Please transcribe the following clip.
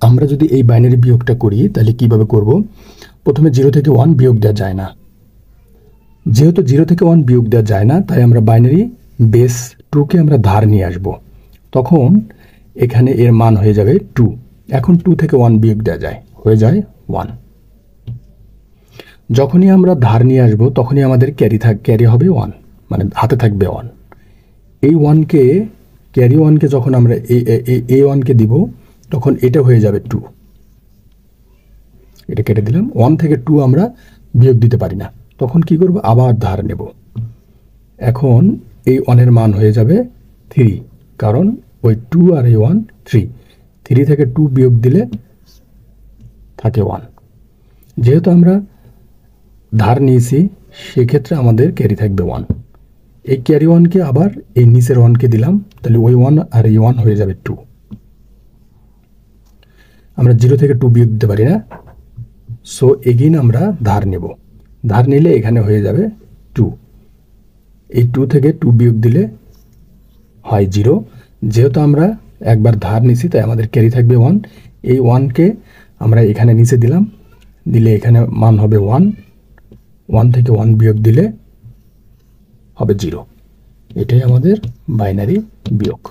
আমরা যদি এই বাইনারি বিয়োগটা করি তাহলে কিভাবে করব? প্রথমে 0 থেকে 1 বিয়োগ দেওয়া যায় না। যেহেতু 0 থেকে 1 বিয়োগ দেওয়া যায় না, তাই আমরা বাইনারি বেস 2কে আমরা ধার নিয়ে আসব। তখন এখানে এর মান হয়ে যাবে 2। এখন 2 থেকে 1 বিয়োগ দেওয়া যায়, হয়ে যায় 1। যখনই আমরা ধার নিয়ে আসব তখনই আমাদের ক্যারি হবে 1, মানে হাতে থাকবে 1। এই 1কে ক্যারি 1কে যখন আমরা এই 1কে দিব, তখন এটা হয়ে যাবে 2। এটা কেটে দিলাম। 1 থেকে 2 আমরা বিয়োগ দিতে পারি না, তখন কি করব? আবার ধার নেব। এখন এই 1 এর মান হয়ে যাবে 3, কারণ ওই 2 আর এই 1 3। 3 থেকে 2 বিয়োগ দিলে থাকে 1। যেহেতু আমরা ধার নিয়েছি, সেক্ষেত্রে আমাদের ক্যারি থাকবে 1। এই ক্যারি 1কে আবার এই নিচের 1কে দিলাম, তাহলে ওই 1 আর এই 1 হয়ে যাবে 2। আমরা 0 থেকে 2 বিয়োগ দিতে পারি না, সো এগেইন আমরা ধার নেব। ধার নিলে এখানে হয়ে যাবে 2। এই 2 থেকে 2 বিয়োগ দিলে হয় 0। যেহেতু আমরা একবার ধার নিছি, তাই আমাদের ক্যারি থাকবে 1। এই 1কে আমরা এখানে নিচে দিলাম, দিলে এখানে মান হবে 1। 1 থেকে 1 বিয়োগ দিলে হবে 0। এটাই আমাদের বাইনারি বিয়োগ।